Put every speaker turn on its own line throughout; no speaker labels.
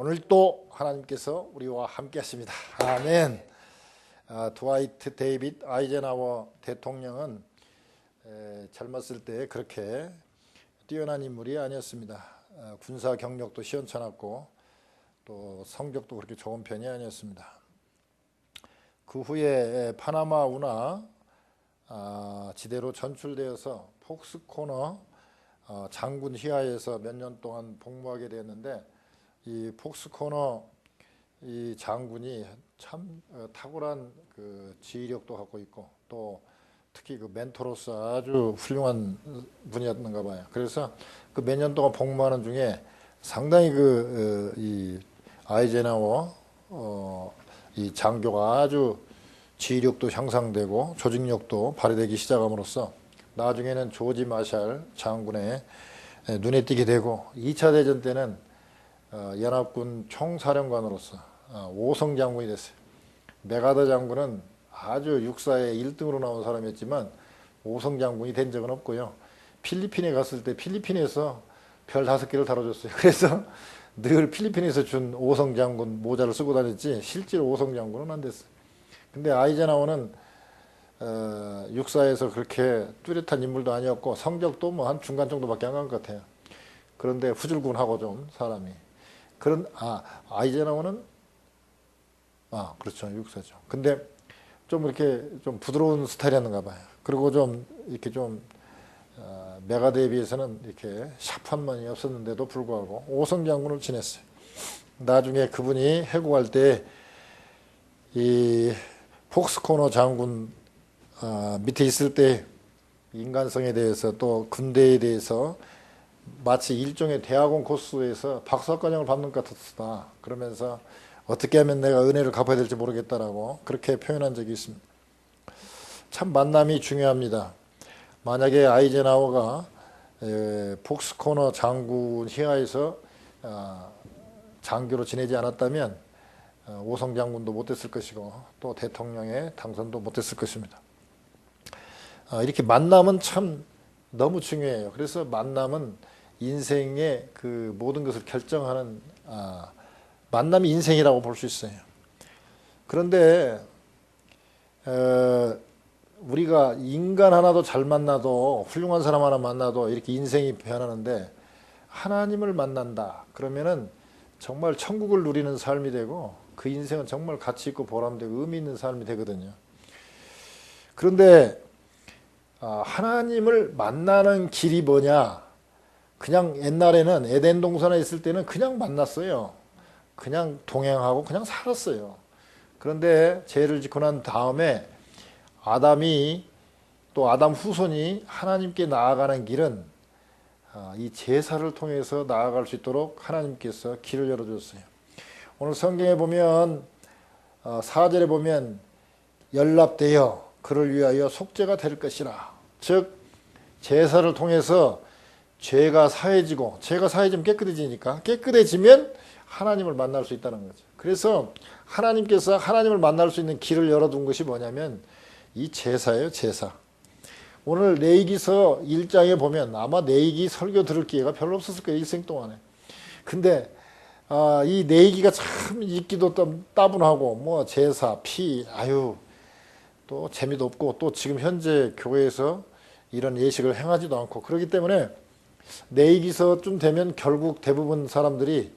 오늘 또 하나님께서 우리와 함께 하십니다. 아멘. 드와이트 데이빗 아이젠하워 대통령은 젊었을 때 그렇게 뛰어난 인물이 아니었습니다. 군사 경력도 시원찮았고 또 성적도 그렇게 좋은 편이 아니었습니다. 그 후에 파나마 운하 지대로 전출되어서 폭스코너 장군 휘하에서 몇 년 동안 복무하게 됐는데, 이 폭스코너 이 장군이 참 탁월한 그 지휘력도 갖고 있고 또 특히 그 멘토로서 아주 훌륭한 분이었는가 봐요. 그래서 그 몇 년 동안 복무하는 중에 상당히 이 아이젠하워 이 장교가 아주 지휘력도 향상되고 조직력도 발휘되기 시작함으로써 나중에는 조지 마샬 장군의 눈에 띄게 되고, 2차 대전 때는 연합군 총사령관으로서 오성 장군이 됐어요. 메가더 장군은 아주 육사에 1등으로 나온 사람이었지만 오성 장군이 된 적은 없고요. 필리핀에 갔을 때 필리핀에서 별 5개를 다뤄줬어요. 그래서 늘 필리핀에서 준 오성 장군 모자를 쓰고 다녔지 실제로 오성 장군은 안 됐어요. 근데 아이젠하워는 육사에서 그렇게 뚜렷한 인물도 아니었고 성적도 뭐 한 중간 정도밖에 안 간 것 같아요. 그런데 후줄근하고 좀 사람이 아이젠하워는 그렇죠, 육사죠. 근데 좀 이렇게 좀 부드러운 스타일이었는가 봐요. 그리고 좀 이렇게 좀 메가더에 비해서는 이렇게 샤프한 면이 없었는데도 불구하고 오성 장군을 지냈어요. 나중에 그분이 해고할 때 이 폭스코너 장군 밑에 있을 때 인간성에 대해서 또 군대에 대해서 마치 일종의 대학원 코스에서 박사과정을 받는 것 같았다. 그러면서 어떻게 하면 내가 은혜를 갚아야 될지 모르겠다라고 그렇게 표현한 적이 있습니다. 참 만남이 중요합니다. 만약에 아이젠하워가 폭스코너 장군 휘하에서 장교로 지내지 않았다면 오성 장군도 못됐을 것이고 또 대통령의 당선도 못됐을 것입니다. 이렇게 만남은 참 너무 중요해요. 그래서 만남은 인생의 그 모든 것을 결정하는 만남이 인생이라고 볼 수 있어요. 그런데 우리가 인간 하나도 잘 만나도 훌륭한 사람 하나 만나도 이렇게 인생이 변하는데, 하나님을 만난다 그러면은 정말 천국을 누리는 삶이 되고 그 인생은 정말 가치 있고 보람되고 의미 있는 삶이 되거든요. 그런데 하나님을 만나는 길이 뭐냐? 그냥 옛날에는 에덴 동산에 있을 때는 그냥 만났어요. 그냥 동행하고 그냥 살았어요. 그런데 죄를 짓고 난 다음에 아담이 또 아담 후손이 하나님께 나아가는 길은 이 제사를 통해서 나아갈 수 있도록 하나님께서 길을 열어줬어요. 오늘 성경에 보면 4절에 보면 연락되어 그를 위하여 속죄가 될 것이라. 즉 제사를 통해서 죄가 사해지고, 죄가 사해지면 깨끗해지니까 깨끗해지면 하나님을 만날 수 있다는 거죠. 그래서 하나님께서 하나님을 만날 수 있는 길을 열어둔 것이 뭐냐면 이 제사예요, 제사. 오늘 레위기서 1장에 보면 아마 레위기 설교 들을 기회가 별로 없었을 거예요, 일생 동안에. 근데 이 레위기가 참 읽기도 따분하고 뭐 제사, 피, 또 재미도 없고 또 지금 현재 교회에서 이런 예식을 행하지도 않고 그렇기 때문에 레위기서쯤 되면 결국 대부분 사람들이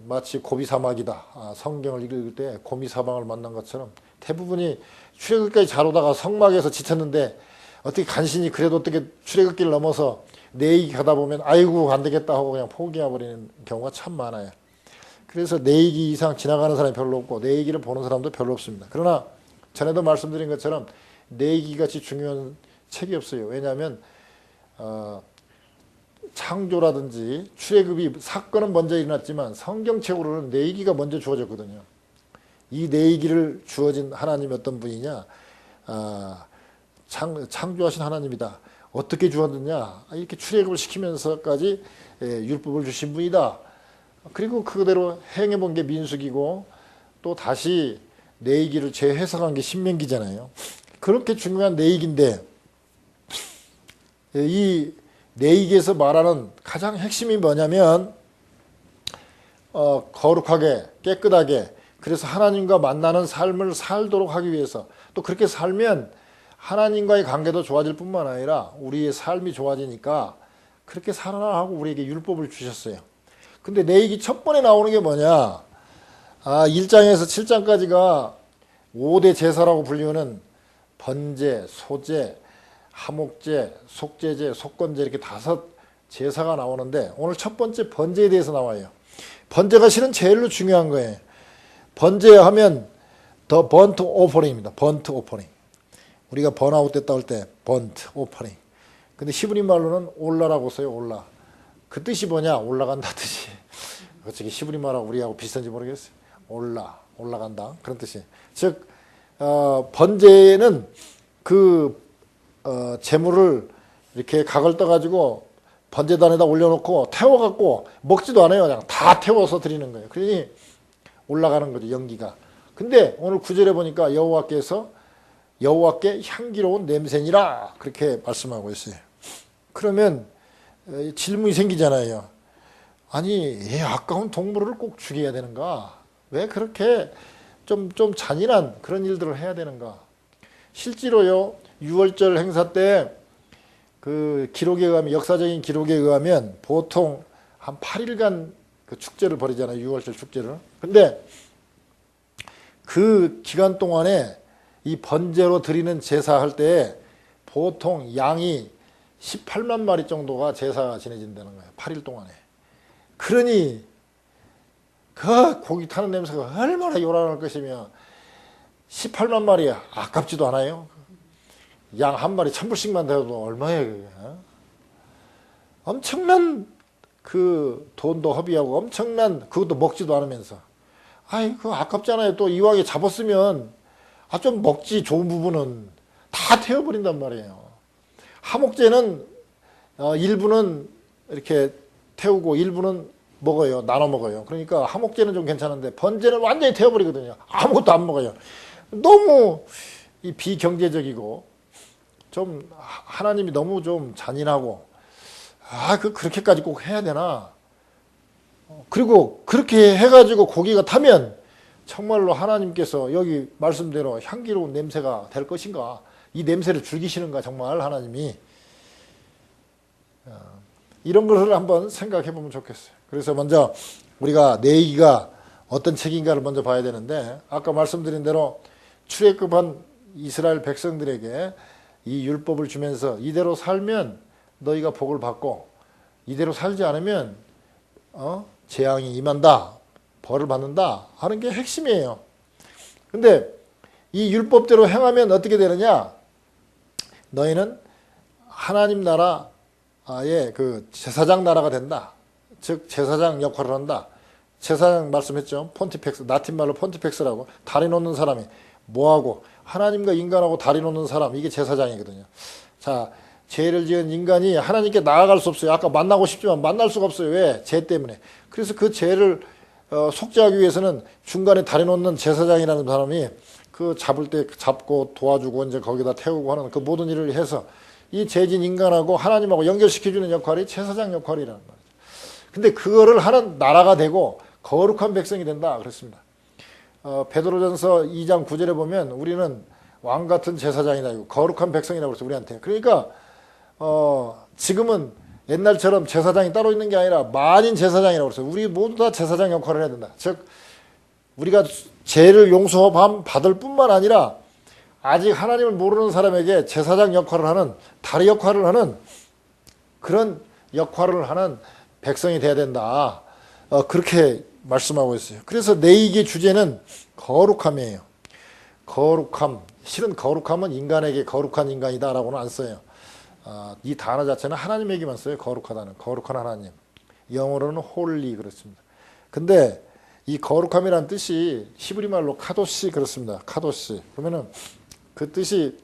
마치 고비사막이다, 성경을 읽을 때 고비사막을 만난 것처럼 대부분이 출애굽기까지 잘 오다가 성막에서 지쳤는데 어떻게 간신히 그래도 어떻게 출애굽기를 넘어서 레위기 가다 보면 아이고 안 되겠다 하고 그냥 포기해버리는 경우가 참 많아요. 그래서 레위기 이상 지나가는 사람이 별로 없고 레위기를 보는 사람도 별로 없습니다. 그러나 전에도 말씀드린 것처럼 레위기 같이 중요한 책이 없어요. 왜냐하면 창조라든지 출애굽이 사건은 먼저 일어났지만 성경책으로는 레위기가 먼저 주어졌거든요. 이 레위기를 주어진 하나님이 어떤 분이냐? 창조하신 하나님이다. 어떻게 주었느냐? 이렇게 출애굽을 시키면서까지 율법을 주신 분이다. 그리고 그대로 행해본 게 민수기고 또 다시 레위기를 재해석한 게 신명기잖아요. 그렇게 중요한 레위기인데 이 레위기에서 말하는 가장 핵심이 뭐냐면 거룩하게 깨끗하게 그래서 하나님과 만나는 삶을 살도록 하기 위해서 또 그렇게 살면 하나님과의 관계도 좋아질 뿐만 아니라 우리의 삶이 좋아지니까 그렇게 살아라 하고 우리에게 율법을 주셨어요. 근데 레위기 첫 번에 나오는 게 뭐냐? 1장에서 7장까지가 5대 제사라고 불리우는 번제, 소제, 하목제, 속제제, 속건제 이렇게 5 제사가 나오는데 오늘 첫 번째 번제에 대해서 나와요. 번제가 실은 제일로 중요한 거예요. 번제하면 더 번트 오퍼링입니다. 번트 오퍼링. 우리가 번아웃 됐다 할 때 번트 오퍼링. 근데 히브리 말로는 올라라고 써요. 올라. 그 뜻이 뭐냐? 올라간다 뜻이. 어떻게 히브리 말하고 우리하고 비슷한지 모르겠어요. 올라간다 그런 뜻이에요. 즉 번제는 그 재물을 이렇게 각을 떠가지고 번제단에다 올려놓고 태워갖고 먹지도 않아요. 그냥 다 태워서 드리는 거예요. 그러니 올라가는 거죠. 연기가. 근데 오늘 9절에 보니까 여호와께 향기로운 냄새니라 그렇게 말씀하고 있어요. 그러면 질문이 생기잖아요. 아니 아까운 동물을 꼭 죽여야 되는가? 왜 그렇게 좀 잔인한 그런 일들을 해야 되는가? 실제로요 6월절 행사 때 그 기록에 의하면 역사적인 기록에 의하면 보통 한 8일간 그 축제를 벌이잖아요. 6월절 축제를. 근데 그 기간 동안에 이 번제로 드리는 제사할 때 보통 양이 18만 마리 정도가 제사가 지내진다는 거예요. 8일 동안에. 그러니 그 고기 타는 냄새가 얼마나 요란할 것이며 18만 마리 아깝지도 않아요. 양 한 마리 1,000불씩만 돼도 얼마예요 그게. 엄청난 그 돈도 허비하고 엄청난 그것도 먹지도 않으면서 아이 그 아깝잖아요. 또 이왕에 잡았으면 좀 먹지 좋은 부분은 다 태워버린단 말이에요. 하목제는 일부는 이렇게 태우고 일부는 먹어요. 나눠 먹어요. 그러니까 하목제는 좀 괜찮은데 번제는 완전히 태워버리거든요. 아무것도 안 먹어요. 너무 이 비경제적이고 좀 하나님이 너무 좀 잔인하고 그렇게까지 꼭 해야 되나? 그리고 그렇게 해가지고 고기가 타면 정말로 하나님께서 여기 말씀대로 향기로운 냄새가 될 것인가? 이 냄새를 즐기시는가 정말 하나님이? 이런 것을 한번 생각해 보면 좋겠어요. 그래서 먼저 우리가 레위기가 어떤 책인가를 먼저 봐야 되는데 아까 말씀드린 대로 출애굽한 이스라엘 백성들에게 이 율법을 주면서 이대로 살면 너희가 복을 받고 이대로 살지 않으면 재앙이 임한다. 벌을 받는다 하는 게 핵심이에요. 근데 이 율법대로 행하면 어떻게 되느냐? 너희는 하나님 나라의 그 제사장 나라가 된다. 즉 제사장 역할을 한다. 제사장 말씀했죠. 폰티펙스, 라틴 말로 폰티펙스라고 다리 놓는 사람이 뭐하고 하나님과 인간하고 다리 놓는 사람 이게 제사장이거든요. 자, 죄를 지은 인간이 하나님께 나아갈 수 없어요. 아까 만나고 싶지만 만날 수가 없어요. 왜? 죄 때문에. 그래서 그 죄를 속죄하기 위해서는 중간에 다리 놓는 제사장이라는 사람이 그 잡을 때 잡고 도와주고 이제 거기다 태우고 하는 그 모든 일을 해서 이 죄진 인간하고 하나님하고 연결시켜주는 역할이 제사장 역할이라는 말이죠. 근데 그거를 하는 나라가 되고 거룩한 백성이 된다 그랬습니다. 베드로전서 2장 9절에 보면 우리는 왕 같은 제사장이다. 거룩한 백성이라고 그랬어요. 우리한테. 그러니까 지금은 옛날처럼 제사장이 따로 있는 게 아니라 만인 제사장이라고 그랬어요. 우리 모두 다 제사장 역할을 해야 된다. 즉 우리가 죄를 용서받을 뿐만 아니라 아직 하나님을 모르는 사람에게 제사장 역할을 하는 다리 역할을 하는 그런 역할을 하는 백성이 돼야 된다. 그렇게 말씀하고 있어요. 그래서 레위기의 주제는 거룩함이에요. 거룩함. 실은 거룩함은 인간에게 거룩한 인간이다라고는 안 써요. 이 단어 자체는 하나님에게만 써요. 거룩하다는. 거룩한 하나님. 영어로는 홀리 그렇습니다. 근데 이 거룩함이라는 뜻이 히브리 말로 카도시 그렇습니다. 카도시. 그러면은 그 뜻이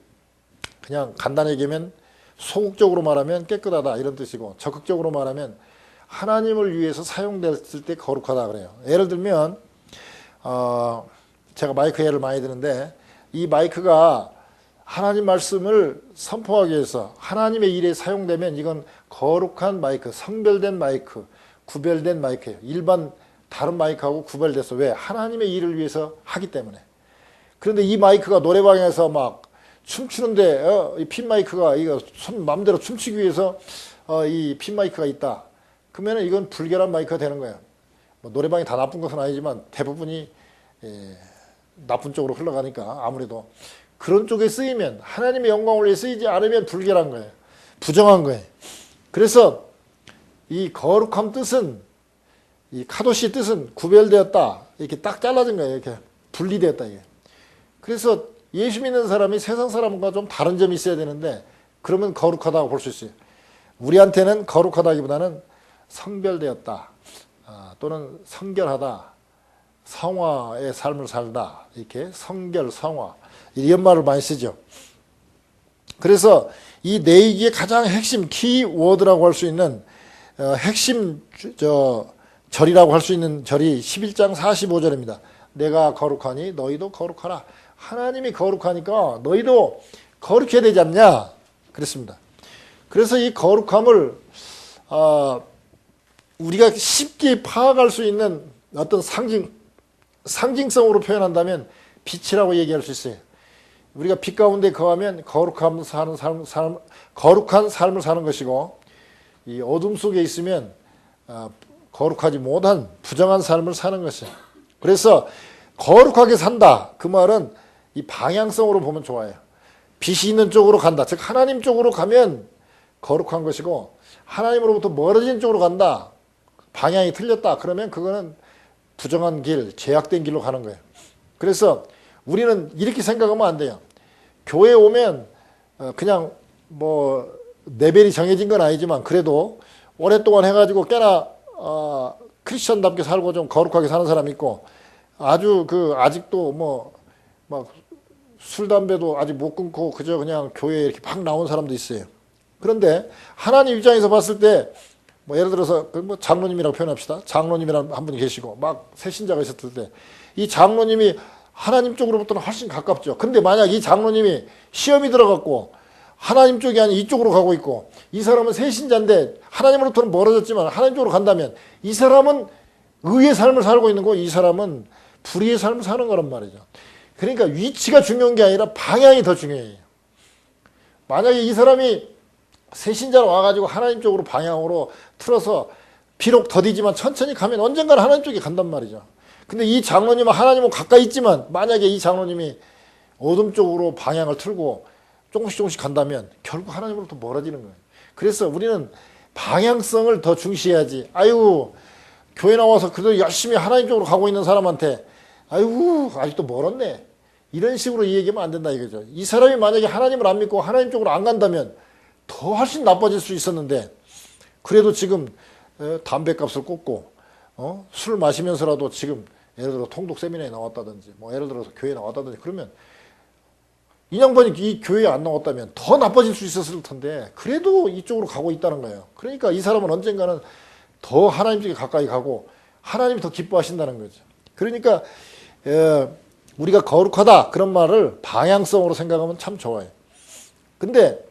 그냥 간단히 얘기하면 소극적으로 말하면 깨끗하다 이런 뜻이고 적극적으로 말하면 하나님을 위해서 사용됐을 때 거룩하다 그래요. 예를 들면 제가 마이크 예를 많이 드는데 이 마이크가 하나님 말씀을 선포하기 위해서 하나님의 일에 사용되면 이건 거룩한 마이크, 성별된 마이크, 구별된 마이크예요. 일반 다른 마이크하고 구별됐어. 왜? 하나님의 일을 위해서 하기 때문에. 그런데 이 마이크가 노래방에서 막 춤추는데 이 핀 마이크가 이거 손 마음대로 춤추기 위해서 이 핀 마이크가 있다. 그러면 이건 불결한 마이크가 되는 거예요. 뭐 노래방이 다 나쁜 것은 아니지만 대부분이 나쁜 쪽으로 흘러가니까 아무래도 그런 쪽에 쓰이면 하나님의 영광을 위해 쓰이지 않으면 불결한 거예요. 부정한 거예요. 그래서 이 거룩함 뜻은 이 카도시 뜻은 구별되었다. 이렇게 딱 잘라진 거예요. 이렇게 분리되었다 이게. 그래서 예수 믿는 사람이 세상 사람과 좀 다른 점이 있어야 되는데 그러면 거룩하다고 볼 수 있어요. 우리한테는 거룩하다기보다는 성별되었다. 또는 성결하다. 성화의 삶을 살다. 이렇게 성결, 성화. 이런 말을 많이 쓰죠. 그래서 이 내기의 가장 핵심 키워드라고 할 수 있는 핵심 절이라고 할 수 있는 절이 11장 45절입니다. 내가 거룩하니 너희도 거룩하라. 하나님이 거룩하니까 너희도 거룩해야 되지 않냐? 그랬습니다. 그래서 이 거룩함을 우리가 쉽게 파악할 수 있는 어떤 상징성으로 표현한다면 빛이라고 얘기할 수 있어요. 우리가 빛 가운데 거하면 거룩한 삶을 사는 것이고, 이 어둠 속에 있으면 거룩하지 못한 부정한 삶을 사는 것이에요. 그래서 거룩하게 산다. 그 말은 이 방향성으로 보면 좋아요. 빛이 있는 쪽으로 간다. 즉 하나님 쪽으로 가면 거룩한 것이고, 하나님으로부터 멀어진 쪽으로 간다. 방향이 틀렸다. 그러면 그거는 부정한 길, 죄악된 길로 가는 거예요. 그래서 우리는 이렇게 생각하면 안 돼요. 교회에 오면 그냥 뭐 레벨이 정해진 건 아니지만 그래도 오랫동안 해가지고 꽤나 크리스천답게 살고 좀 거룩하게 사는 사람이 있고, 아주 아직도 뭐 막 술 담배도 아직 못 끊고 그저 그냥 교회에 이렇게 막 나온 사람도 있어요. 그런데 하나님 입장에서 봤을 때 뭐 예를 들어서 뭐 장로님이라고 표현합시다. 장로님이라는 한 분이 계시고 막 새신자가 있었을 때 이 장로님이 하나님 쪽으로부터는 훨씬 가깝죠. 근데 만약 이 장로님이 시험이 들어갔고 하나님 쪽이 아닌 이쪽으로 가고 있고, 이 사람은 새신자인데 하나님으로부터는 멀어졌지만 하나님 쪽으로 간다면 이 사람은 의의 삶을 살고 있는 거고 이 사람은 불의의 삶을 사는 거란 말이죠. 그러니까 위치가 중요한 게 아니라 방향이 더 중요해요. 만약에 이 사람이 새신자로 와가지고 하나님 쪽으로 방향으로 틀어서 비록 더디지만 천천히 가면 언젠가는 하나님 쪽에 간단 말이죠. 근데 이 장로님은 하나님은 가까이 있지만 만약에 이 장로님이 어둠 쪽으로 방향을 틀고 조금씩 간다면 결국 하나님으로부터 멀어지는 거예요. 그래서 우리는 방향성을 더 중시해야지. 아유, 교회 나와서 그래도 열심히 하나님 쪽으로 가고 있는 사람한테 아유, 아직도 멀었네. 이런 식으로 얘기하면 안 된다 이거죠. 이 사람이 만약에 하나님을 안 믿고 하나님 쪽으로 안 간다면 더 훨씬 나빠질 수 있었는데, 그래도 지금 담배값을 꽂고 술 마시면서라도 지금 예를 들어 통독 세미나에 나왔다든지 뭐 예를 들어서 교회에 나왔다든지 그러면 이 양반이 이 교회에 안 나왔다면 더 나빠질 수 있었을 텐데 그래도 이쪽으로 가고 있다는 거예요. 그러니까 이 사람은 언젠가는 더 하나님 쪽에 가까이 가고 하나님이 더 기뻐하신다는 거죠. 그러니까 우리가 거룩하다 그런 말을 방향성으로 생각하면 참 좋아요. 근데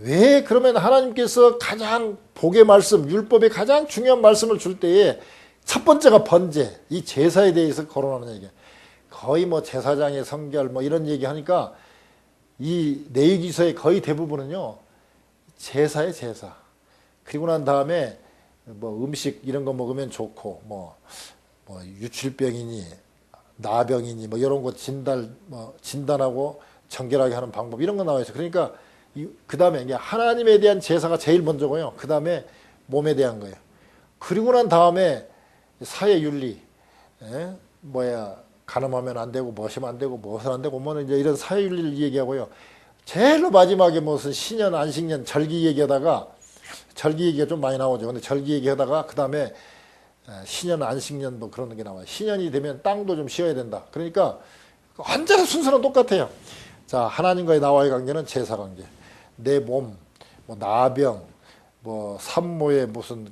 왜 그러면 하나님께서 가장 복의 말씀, 율법의 가장 중요한 말씀을 줄 때에 첫 번째가 번제, 이 제사에 대해서 거론하는 얘기예요. 거의 뭐 제사장의 성결 뭐 이런 얘기 하니까 이 레위기서의 거의 대부분은요 제사의 제사. 그리고 난 다음에 뭐 음식 이런 거 먹으면 좋고 뭐 유출병이니 나병이니 뭐 이런 거 진단하고 정결하게 하는 방법 이런 거 나와 있어요. 그러니까 그 다음에 하나님에 대한 제사가 제일 먼저고요. 그 다음에 몸에 대한 거예요. 그리고 난 다음에 사회윤리, 간음하면 안 되고, 무엇이면 안 되고, 무엇은 안 되고, 뭐 이제 이런 사회윤리를 얘기하고요. 제일 마지막에 무슨 신년, 안식년, 절기 얘기하다가, 절기 얘기가 좀 많이 나오죠. 근데 절기 얘기하다가, 그 다음에 신년, 안식년 뭐 그런 게 나와요. 신년이 되면 땅도 좀 쉬어야 된다. 그러니까 완전히 순서는 똑같아요. 자, 하나님과의 나와의 관계는 제사 관계. 내 몸, 뭐 나병, 뭐 산모의 무슨